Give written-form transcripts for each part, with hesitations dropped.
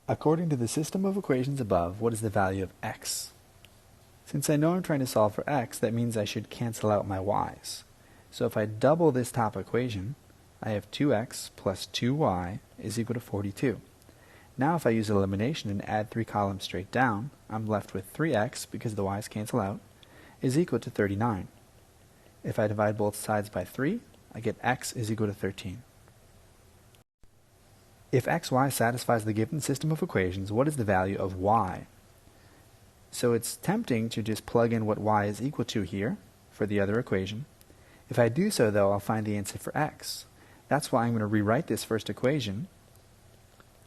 According to the system of equations above, what is the value of x? Since I know I'm trying to solve for x, that means I should cancel out my y's. So if I double this top equation, I have 2x plus 2y is equal to 42. Now if I use elimination and add 3 columns straight down, I'm left with 3x, because the y's cancel out, is equal to 39. If I divide both sides by 3, I get x is equal to 13. If xy satisfies the given system of equations, what is the value of y? So it's tempting to just plug in what y is equal to here for the other equation. If I do so, though, I'll find the answer for x. That's why I'm going to rewrite this first equation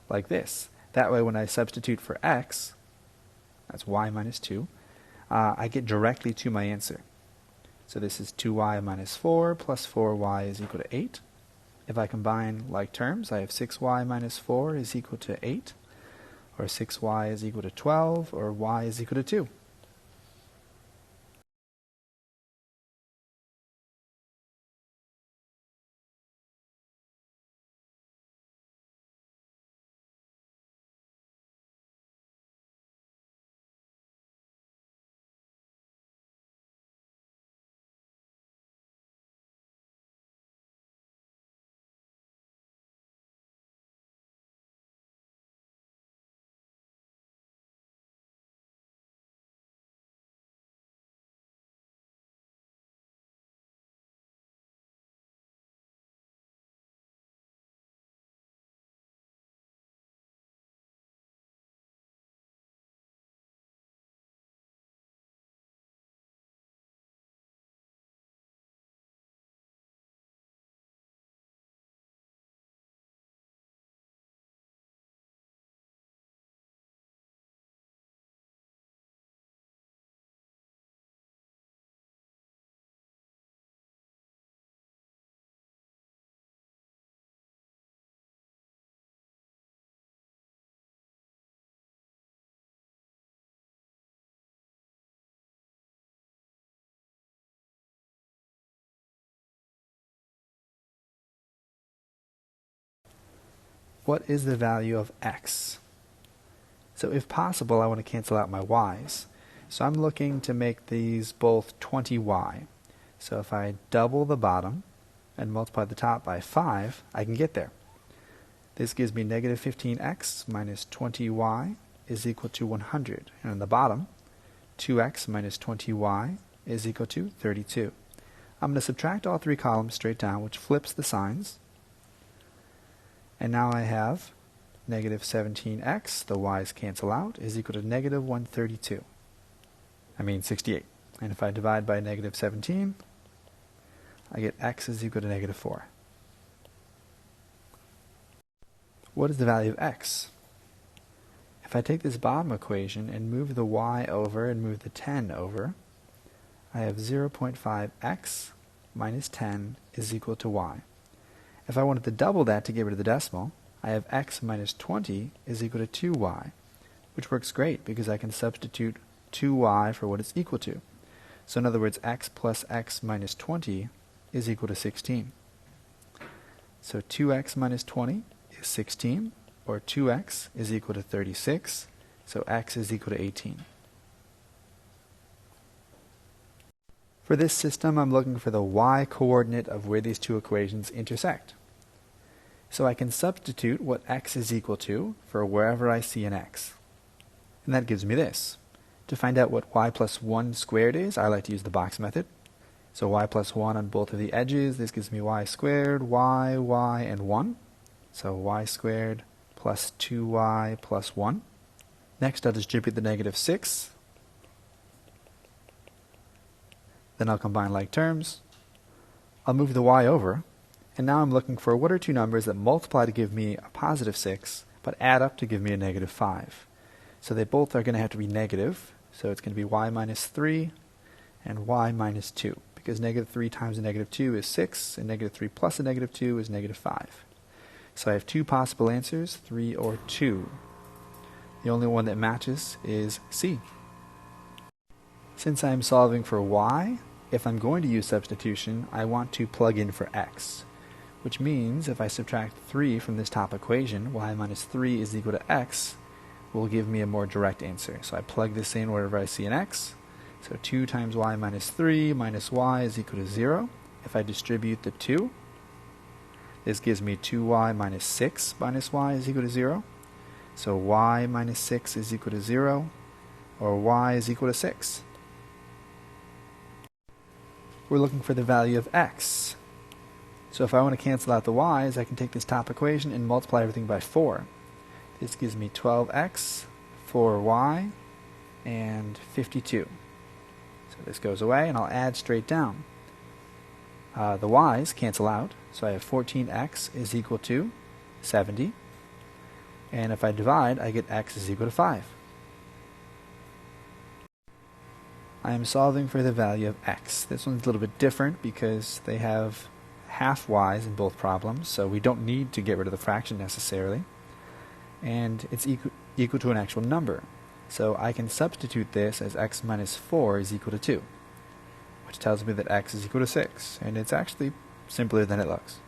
like this. That way, when I substitute for x, that's y minus 2, I get directly to my answer. So this is 2y minus 4 plus 4y is equal to 8. If I combine like terms, I have 6y minus 4 is equal to 8, or 6y is equal to 12, or y is equal to 2. What is the value of x? So if possible, I want to cancel out my y's. So I'm looking to make these both 20y. So if I double the bottom and multiply the top by 5, I can get there. This gives me negative 15x minus 20y is equal to 100. And on the bottom, 2x minus 20y is equal to 32. I'm going to subtract all 3 columns straight down, which flips the signs. And now I have negative 17x, the y's cancel out, is equal to negative 132. 68. And if I divide by negative 17, I get x is equal to negative 4. What is the value of x? If I take this bottom equation and move the y over and move the 10 over, I have 0.5x minus 10 is equal to y. If I wanted to double that to get rid of the decimal, I have x minus 20 is equal to 2y, which works great because I can substitute 2y for what it's equal to. So in other words, x plus x minus 20 is equal to 16. So 2x minus 20 is 16, or 2x is equal to 36, so x is equal to 18. For this system, I'm looking for the y-coordinate of where these two equations intersect. So I can substitute what x is equal to for wherever I see an x. And that gives me this. To find out what y plus 1 squared is, I like to use the box method. So y plus 1 on both of the edges, this gives me y squared, y, and 1. So y squared plus 2y plus 1. Next, I'll distribute the negative 6. Then I'll combine like terms. I'll move the y over. And now I'm looking for what are two numbers that multiply to give me a positive 6, but add up to give me a negative 5. So they both are going to have to be negative. So it's going to be y minus 3 and y minus 2. Because negative 3 times a negative 2 is 6, and negative 3 plus a negative 2 is negative 5. So I have two possible answers, 3 or 2. The only one that matches is C. Since I'm solving for y, if I'm going to use substitution, I want to plug in for x. Which means if I subtract 3 from this top equation, y minus 3 is equal to x, will give me a more direct answer. So I plug this in wherever I see an x. So 2 times y minus 3 minus y is equal to 0. If I distribute the 2, this gives me 2y minus 6 minus y is equal to 0. So y minus 6 is equal to 0, or y is equal to 6. We're looking for the value of x. So if I want to cancel out the y's, I can take this top equation and multiply everything by 4. This gives me 12x, 4y, and 52. So this goes away, and I'll add straight down. The y's cancel out, so I have 14x is equal to 70. And if I divide, I get x is equal to 5. I am solving for the value of x. This one's a little bit different because they have half y's in both problems, so we don't need to get rid of the fraction necessarily. And it's equal to an actual number. So I can substitute this as x minus 4 is equal to 2, which tells me that x is equal to 6, and it's actually simpler than it looks.